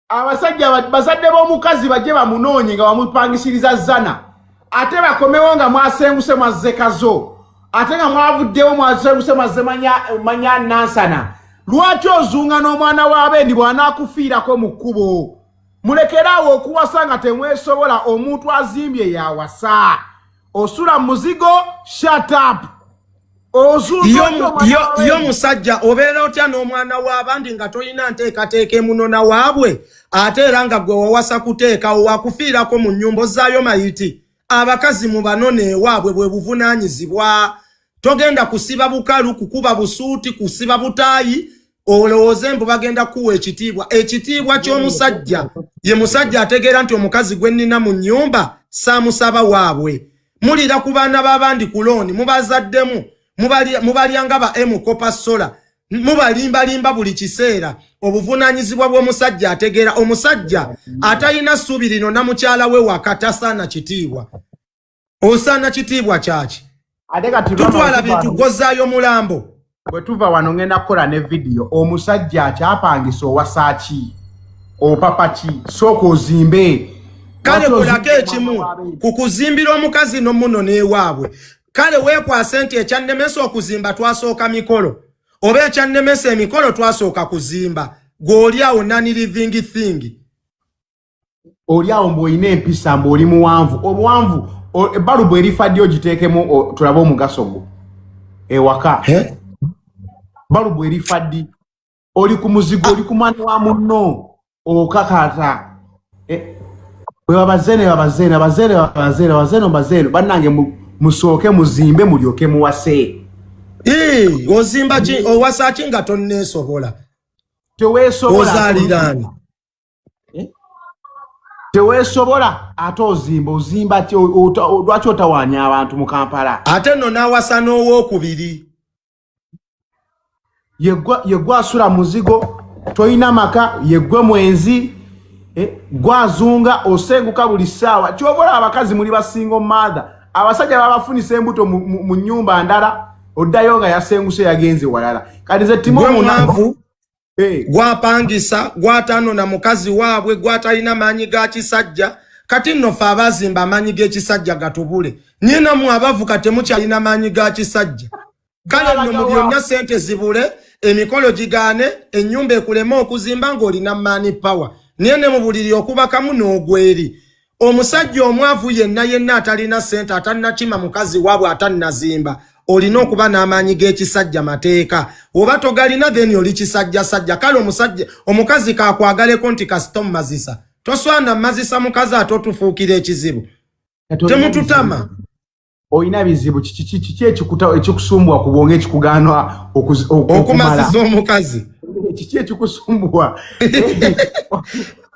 abasajja bazadde b'omukazi bajje bamunoonye nga bamupangisiriza zana ate bakomewo nga mwasenguse mwazze kazo ate nga mwavuddewo mwasenguse mwazze manya nansana lwaki ozunga n'omwana w'abendi bw'anaakufiirako mu kkubo mulekeraawo okuwasa nga temwesobola omuntu azimbye yawasa osula muzigo shut up yo musajja obeera otya n'omwana w'abandi nga tolina nteekateeka emunona waabwe ate era nga gwe wawasa kuteekawo wakufiirako mu nnyumba ozzaayo mayiti abakazi mu banone ewaabwe bwe buvunaanyizibwa togenda kusiba bukalu kukuba busuuti kusiba butaayi olowooze mbu bagenda kuwa ekitiibwa ky'omusajja ye musajja ategeera nti omukazi gwe nnina mu nnyumba saamusaba waabwe mulira ku baana b'abandi ku looni mubazaddemu mubalyanga ba Kopa Sola mubalimbalimba buli kiseera obuvunaanyizibwa bw'omusajja ategeera omusajja atalina ssuubi lino na mukyala we wakatasaana kitiibwa osaana kitiibwa kyaki tutwala bintu gozzaayo mulambo bwe tuva wano ngenda kukola ne vidiyo omusajja akyapangisa owasaaki opapa ki sooka ozimbe kale kulako ekimu kukuzimbira omukazi n'omuno n'ewaabwe kale weekwase nti ekyannemesa okuzimba twasooka mikolo oba ekyannemesa emikolo twasooka kuzimba gw'oliawo nani living thing oliawo mbw'olina empisa mbw'oli muwanvu obuwanvu ebbalubu erifa ddi ogiteekemu tulabe omugaso gwo ewaka balubu erifa ddi oli ku muzigo oli ku mwana wa munno okakata babazene bannange musooke muzimbe mulyoke muwase ozimba ki owasa ki nga tonneesobola ozaaliraani teweesobola ate ozimba lwaki otawaanya abantu mu Kampala ate nno n'awasa n'owookubiri yegwe asula muzigo toyina maka yegwe mwenzi gwazunga osenguka buli ssaawa kyobola abakazi muli basingo mother abasajja babafunisa embuto mu nnyumba ndala oddayo nga yasenguse yagenze walala kati ze Timo munanvu gwapangisa gwatano na mukazi waabwe gwatalina maanyi ga kisajja kati nno fe abazimba amaanyi g'ekisajja gatubule nyina mu abavuka temukyalina maanyi ga kisajja kale nno mu byonna sente zibule emikolo gigaane ennyumba ekulema okuzimba ng'olina money power niene mu buliri okubakamu n'ogweri omusajja omwavu yenna atalina sente atalina kima mukazi waabwe atalina zimba olina okuba n'amaanyi g'ekisajja mateeka oba togalina then oli kisajja kale omukazi kakwagaleko nti kasita omumazisa toswana mazisa mukazi ate otufuukira ekizibu temututama oyina bizibu kiki ekikusumbwa ku bwonge ekikugaanwa okumazisa omukazi kiki ekikusumbwa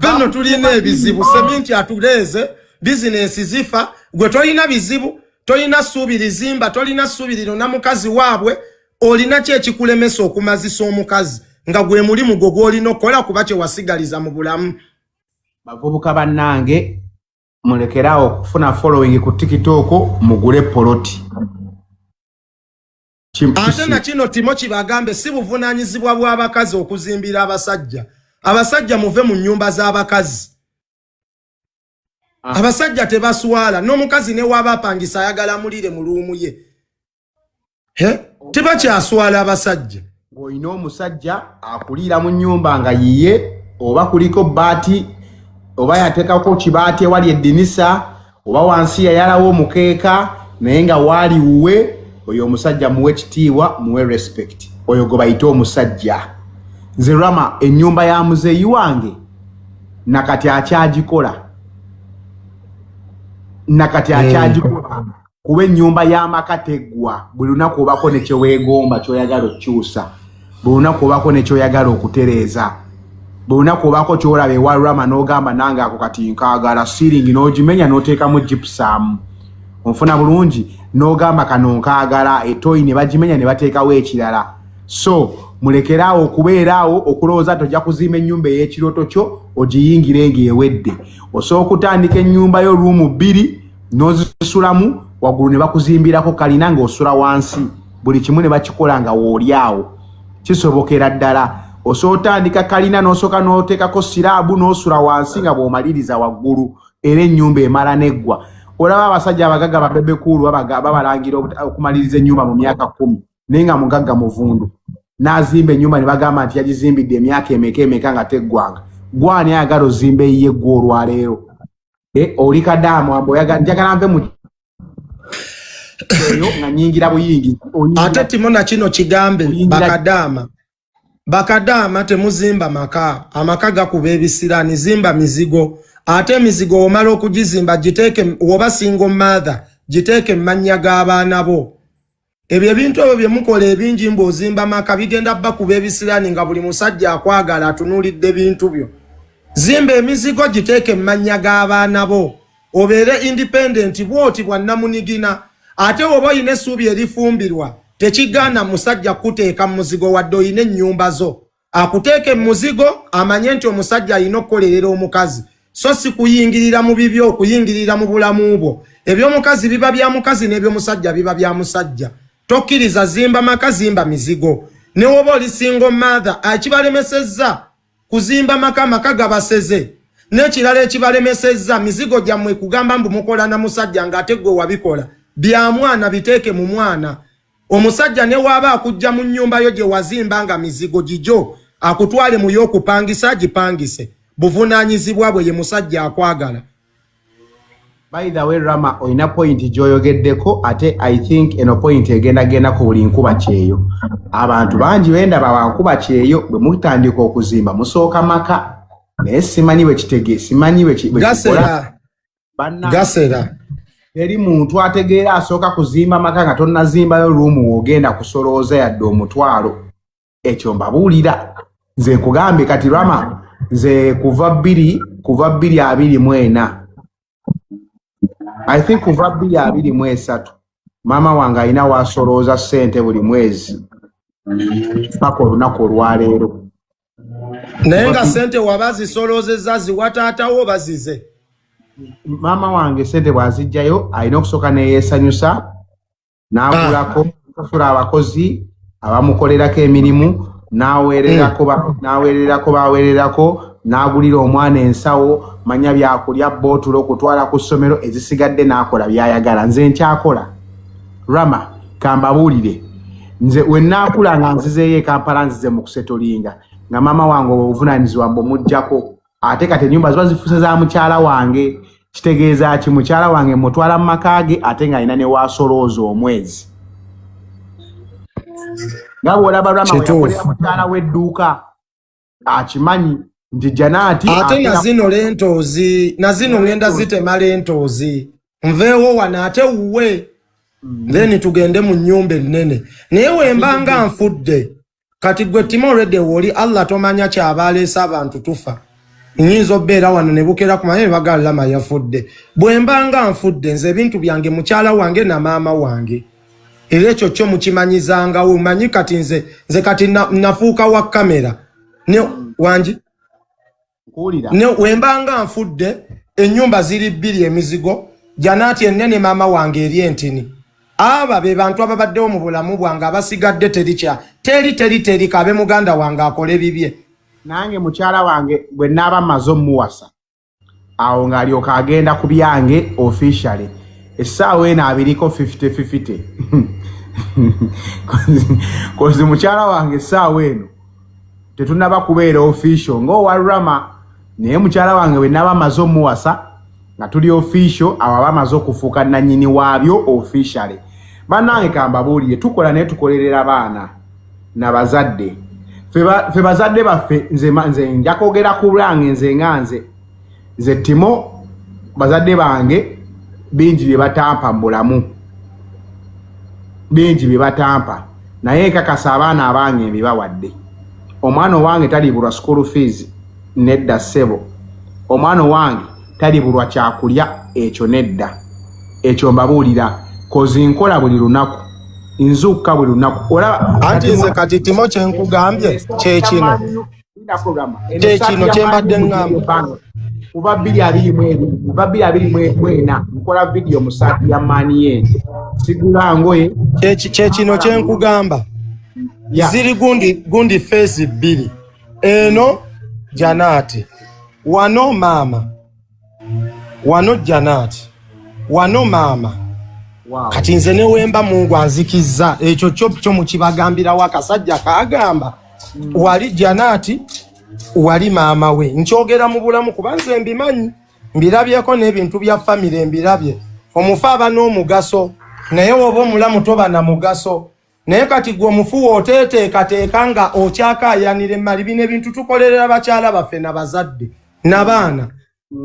Vano tulina ebizibu seminti atuleeze bizinesi zifa gwe tolina bizibu tolina suubiri zimba tolina suubiriro na mukazi waabwe olina ki ekikulemesa okumazisa omukazi nga gwe mulimu gwo gw'olina okukola kuba kye wasigaliza mu bulamu. Bavubuka bannange mulekerawo okufuna following ku TikTok mugule poloti. Ate na kino Timo kibagambe si buvunaanyizibwa bw'abakazi okuzimbira abasajja. Abasajja muve mu nyumba z'abakazi. Abasajja tebaswala n'omukazi ne waba apangisa ayagala mulire mu luumu ye. Tebakyaswala abasajja. Oyina omusajja akulira mu nyumba nga yiye oba kuliko baati oba yateekako kibaati ewali eddinisa oba wansi yayalawo omukeeka naye nga waali wuwe oyo omusajja muwe kitiibwa muwe respect oyo gwe bayita omusajja. Nze Rama ennyumba ya muzeeyi wange nakati akyagikola kuba ennyumba y'amaka teggwa buli lunaku obako ne kyeweegomba ky'oyagala okukyusa buli lunaku obako ne ky'oyagala okutereeza buli lunaku obako ky'olaba ewa Rama n'ogamba nange ako kati nkaagala siiringi n'ogimenya n'oteekamu gypsum onfuna bulungi n'ogamba kano nkaagala etoyi ne bagimenya ne bateekawo ekirala. So mulekerawo okubeeraawo okulowooza tojja kuzimba ennyumba ey'ekirooto kyo ogiyingire ng'ewedde osobola okutandika ennyumba yo ruumu 2 n'ozisulamu waggulu ne bakuzimbirako kalina ng'osula wansi buli kimu ne bakikola nga woolyawo kisobokera ddala. Osobola otandika kalina n'osooka n'oteekako siraabu n'osula wansi nga bw'omaliriza waggulu era ennyumba emala neggwa. Olaba abasajja abagagga babebekulu babalangira okumaliriza ennyumba mu myaka 10 naye nga mugagga muvundu n'azimba ennyumba ne bagamba nti yagizimbidde emyaka emeka nga teggwanga. Gwani ayagala ozimba eyiye ggwe olwaleero oli kadaamu ambo njagala nve mu nga nyingira buyingi. Ate Timo na kino kigambe bakadaama temuzimba maka amaka gakuba ebisiraani zimba mizigo ate emizigo omala okugizimba giteeke woba single mother giteeke mannya g'abaana bo. Ebyo ebintu ebyo bye mukola ebingi mb'ozimba maka bigenda bakuba ebisiraani nga buli musajja akwagala atunuulidde bintu byo. Zimba emizigo giteeke mannya g'abaana bo obeere independent bwoti bwa namunigina. Ate oba oyina essuubi erifumbirwa tekigaana musajja kuteeka muzigo wadde oyina ennyumba zo akuteeke muzigo amanye nti omusajja alina okukolerera omukazi so si kuyingirira mu bibyo okuyingirira mu bulamu bwo. Ebyomukazi biba bya mukazi n'ebyomusajja biba bya musajja. Tokkiriza zimba maka zimba mizigo. Ne woba oli single mother akibalemesezza kuzimba maka gabaseze n'ekirala ekibalemesezza mizigo gyammwe kugamba mbu mukola na musajja ng'ate gwe wabikola bya mwana biteeke mu mwana. Omusajja ne waba akujja mu nnyumba yo gye wazimba nga mizigo gijo akutwale mu y'okupangisa gipangise buvunaanyizibwa bwe ye musajja akwagala. By the way Rama oyina point gy'oyogeddeko ate I think eno point egenda ku buli nkuba kyeyo. Abantu bangi benda bawankuba kyeyo bwe mutandika okuzimba musooka maka naye simanyi bwe kitege simanyi bwe kikola. Gasera eri muntu ategeera asooka kuzimba maka nga tonnazimbayo ruumu wogenda kusolooza yadde omutwalo ekyo mbabuulira. Nze nkugambe kati Rama nze kuva 2024 I think kuva 2023 mama wange alina waasolooza ssente buli mwezi paka olunaku olwaleero. Naye nga ssente waba zisoloozezza ziwa taatawo bazize. Mama wange ssente bw'azijjayo alina okusooka neyeesanyusa n'agulako kusasula abakozi abamukolerako emirimu n'aweererako n'agulira omwana ensawo manya byakulya bootulo okutwala ku ssomero ezisigadde n'akola by'ayagala. Nze nkyakola Rama kambabuulire nze wennaakula nga nzizeeyo e Kampala nzize mu kusetolinga nga mama wange obuvunaanyizibwa mbwe mujjako ate kati ennyumba ziba zifuuse za mukyala wange kitegeeza ki mukyala wange mutwala mu maka ge ate ng'alina ne waasolooza omwezi nga bw'olaba Rama we yakolera mukyala w'edduuka akimanyi nti Janaati ate nazino lentoozi nazino ngenda zitema lentoozi nveewo wano ate wuwe then tugende mu nnyumba ennene naye wembanga nfudde kati gwe Timorede woli Allah tomanya kyabaleesa abantu tufa nyinza obbeera wano ne bukera kumanya bagala Lama yafudde bwembanga nfudde nze ebintu byange mukyala wange na maama wange era ekyo kyo mukimanyizangawo umanyi kati nze kati nafuuka wa kamera ne wangi ne wembanga nfudde ennyumba ziri bbiri emizigo Janaati ennene maama wange eri entini aba be bantu ababaddewo mu bulamu bwange abasigadde teri kabe muganda wange akole bibye nange mukyala wange bwe naaba mazo muwasa awo ng'alyoka agenda ku byange officially essaawa eno abiriko 50-50 kozi mukyala wange essaawa eno tetunaba kubeera official ng'owa Rama naye mukyala wange bwe naaba mazo muwasa nga tuli official awo aba amaze okufuuka nannyini waabyo officially bannange kambabuulire tukola naye tukolerera baana na bazadde fe bazadde baffe nze nja kwogera ku lwange nze Timo bazadde bange bingi bye batampa mu bulamu bingi bye batampa naye nkakasa abaana abange ebibawadde omwana owange talibulwa school fees nedda ssebo omwana owange talibulwa kyakulya ekyo nedda ekyo mbabuulira kozi nkola buli lunaku nzuuka buli lunaku olaba anti nze kati Timo kyenkugambye kyekino kyembadde ngamba kuva 2024 nkola video mu saati ya maani ye sigula ngoye kyekino kyenkugamba ziri gundi face bbiri eno Janaati wano maama wano Janaati wano maama kati nze ne wemba Mungu anzikizza ekyo kyo mukibagambirawo akasajja kaagamba wali Janaati wali maama we nkyogera mu bulamu kuba nze mbimanyi mbirabyeko n'ebintu bya famire mbirabye omufa aba n'omugaso naye woba omulamu toba na mugaso naye kati gwe omufu oteeteekateeka nga okyakaayanira emmali bino ebintu tukolerera bakyala baffe na bazadde n'abaana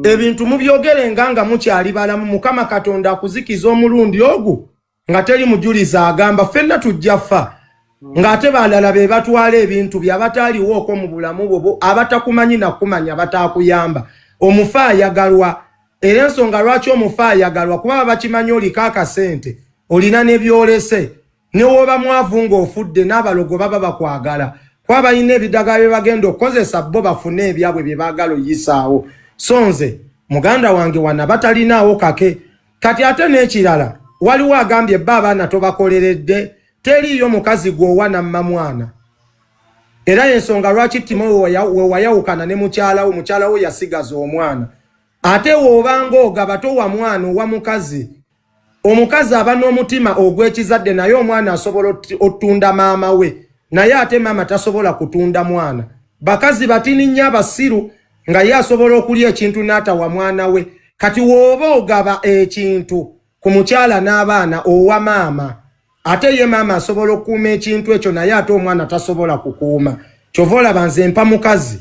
ebintu mubyogerenga nga mukyali balamu Mukama Katonda akuzikiza omulundi ogwo nga teri mujuliza agamba ffenna tujja ffa ng'ate balala be batwala ebintu byabataaliwo okwo mu bulamu bwo abatakumanyi nakumanya bataakuyamba omufa ayagalwa era ensonga lwaki omufa ayagalwa kuba bakimanyi oliko akasente olina ne byolese ne woba mwavu ng'ofudde n'abalogo baba bakwagala kuba balina ebidaga bye bagenda okukozesa bo bafune ebyabwe bye baagala oyisaawo so nze muganda wange wana batalinaawo kake kati ate n'ekirala waliwo agambye bba abaana tobakoleredde teriyo mukazi gwowana mma era ensonga lwaki Timo we wayawukana ne mukyala we yasigaza omwana ate woobanga ogaba towa mwana owa mukazi omukazi aba n'omutima ogw'ekizadde naye omwana asobola otunda maama we naye ate maama tasobola kutunda mwana bakazi batini nnyo abasiru nga ye asobola okulya ekintu n'atawa mwana we kati wooba ogaba ekintu ku mukyala n'abaana owa maama ate ye maama asobola okukuuma ekintu ekyo naye ate omwana tasobola kukuuma kyova olaba nze mpa mukazi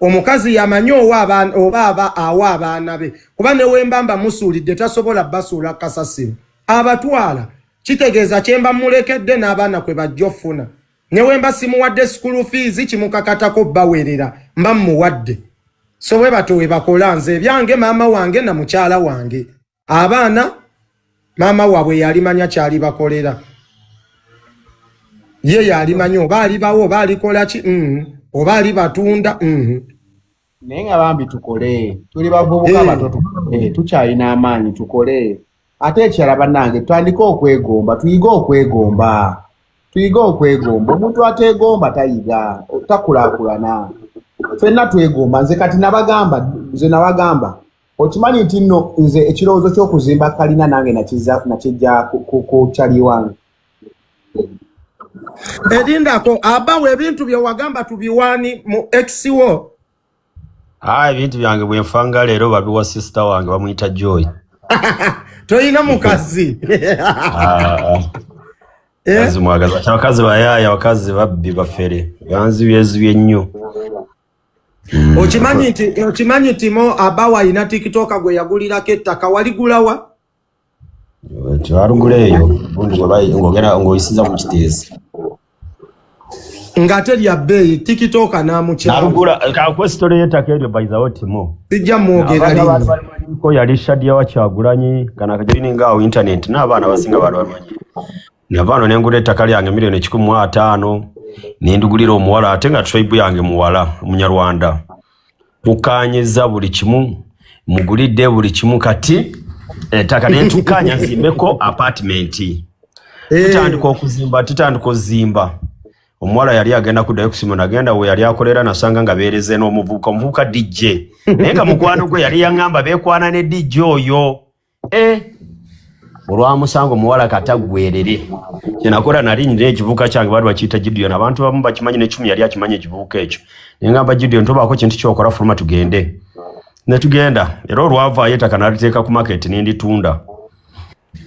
omukazi yamanyi oba awa abaana be kuba ne wembamba musuulidde tasobola basuula kasasiro abatwala kitegeeza kyemba mulekedde n'abaana kwe bajja ofuna ne wemba simuwadde school fees kimukakatako bawerera mba muwadde so bwe bato we bakola nze ebyange maama wange na mukyala wange abaana maama waabwe yalimanya kyali bakolera ye yalimanya oba alibawo oba alikola ki oba ali batunda naye nga bambi tukole tuli bavubuka bato tukole tukyalina amaanyi tukole ate ekirala bannange tutandike okwegomba tuyiga okwegomba omuntu ateegomba tayiga takulaakulana ffenna twegomba nze kati nabagamba okimanyi nti nno nze ekirowoozo ky'okuzimba kalina nange nakijja ku kyali wange erindako abawo ebintu bye wagamba tubiwaani mu exiwo Ebintu byange bwe nfanga leero babiwa sister wange bamuyita Joy. Toyina mukazi. Kazi mwagaza cyabakazi bayaya bakazi babbi bafere. Yanzi byezibye nnyo. Okimanyi Timo abawa ina TikTok gwe yagulirako ettaka waligulawa? Twaruguleyo bundi gwe bayi ngogera ngoyisiza mu kiteesi. Ngate lya bei TikTok namucha. Narugula ka question y'ettaka eryo bayizawo Timo. Sijja mwogera lino. Ko yali Shadia Wachagulanyi kana kajini ngao internet n'abaana basinga balwamanyi. Navano nengule ettaka lyange milioni 15 nindugulira omuwala ate nga tribe yange muwala Munyarwanda. Tukanyiza buli kimu mugulidde buli kimu kati ettaka nentukanya nzimbeko apartment. Tutandika okuzimba. Omuwala yali agenda kuddayo kusima nagenda we yali akolera nasanga nga beereze n'omuvubuka DJ. Naye nga mukwano gwe yali yaŋŋamba beekwana ne DJ oyo. Olwamusango omuwala katagwerere. Kyenakola nali nyina ekivubuka kyange baali bakiyita Gideon. Abantu abamu bakimanyi ne 10 yali akimanyi ekivubuka ekyo. Ne ngamba Gideon tobaako kintu kyokola fuluma tugende. Ne tugenda. Era olwavaayo ettaka naliteeka ku market ninditunda.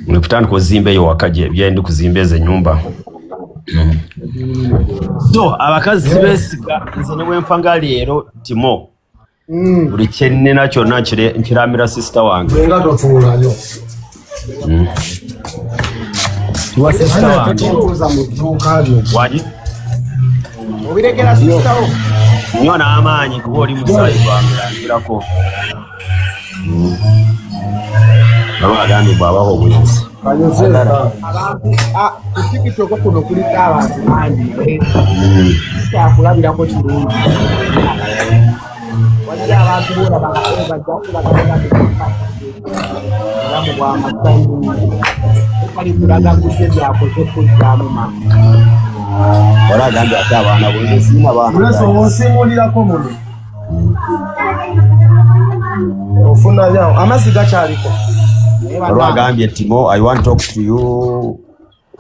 Ne kutandika ozimba eyo wakaje byendi kuzimba ezo ennyumba. So abakazi besiga nze ne wenfanga leero Timo. Buli kyennina kyonna nkiramira sister wange. Nga totuulayo. Tuwa sister wange. Waji? Obiregera sister wo. Nnyo n'amaanyi kuba oli musaayi bwamulangirako. Baba agambye bw'abaho obuyinza. TikTok kuno kuliko abantu bangi kyakulabirako kirungi. Wajja abantu boona bajja bw'amasanyu kali kulaga kudde byakoze kujjamu mama. Wala agambye ate abaana bwe sirina baana. Onsimulirako muno. Ofuna yawo amazzi gakyaliko. Wala agambye Timo, I want to talk to you.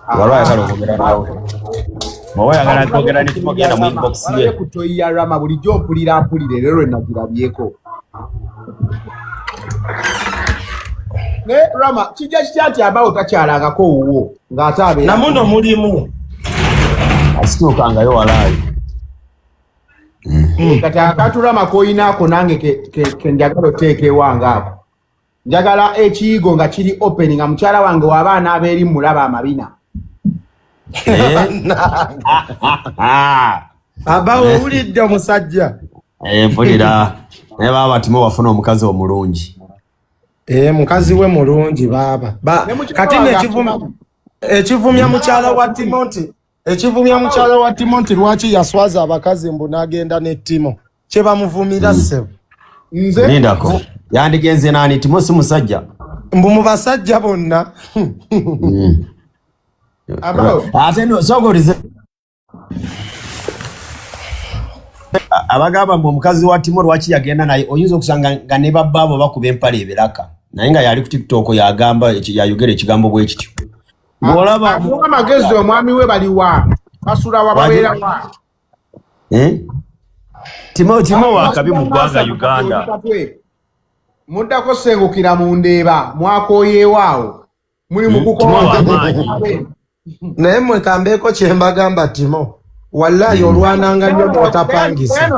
Wala ayagala okwogera nawe. Mwawe ayagala kwogera ne Timo genda mu inbox ye. Kutoyiya Rama bulijjo mpulira leero nagirabyeko. Ne Rama kijja kitya abawo takyalangako wuwo ng'ate abeera. Namuno mulimu. Asituukangayo walaayi. Kati akatulama koyinaako nange ke njagala oteeka ewange ako. Njagala ekiyigo nga kiri open nga mukyala wange w'abaana abeeri mulaba amabina. Abawo owulidde omusajja. Mpulira. Naye baba Timo wafuna omukazi omulungi. Mukazi we mulungi baba. Kati ekivumya mukyala wa Timothy. Ekivumya mukyala wa Timothy lwaki yaswaza abakazi mbu n'agenda ne Timo. Kye bamuvumira ssebo. Nze Lindako. Yandigenze nani Timo si musajja. Mbu mu basajja bonna. Ate no sogolize. Abagamba mbu omukazi wa Timo lwaki yagenda naye oyinza okusanga nga ne babbaabo bakuba empale ebiraka. Naye nga yali ku TikTok yagamba yayogera ekigambo bwe kityo. Ngolaba amagezi omwami we bali wa basula wababeera wa. Timo wakabi mu ggwanga Uganda. Muddako sengukira mu ndeeba mwakoyeewaawo muli mu kukola. Naye mwe kambeeko kye mbagamba Timo. Wallahi olwananga nnyo n'otapangisa.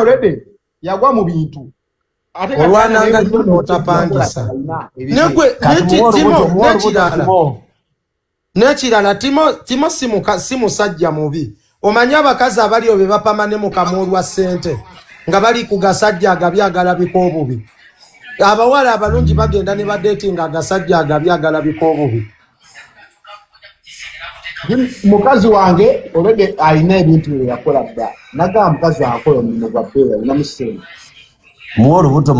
Yagwa mu bintu. Olwananga nnyo n'otapangisa. Nekirala Timo si musajja mubi. Omanyi abakazi abaliyo be bapamane mu kamoolwa ssente nga bali ku gasajja agabi agalabika obubi. Abawala abalungi bagenda ne badeetinga agasajja agabi agalabika obubi. Mukazi wange olwedde alina ebintu bye yakola dda. Nagamba mukazi akola omulimu gwa bbeera alina mu ssente. Muwa olubuto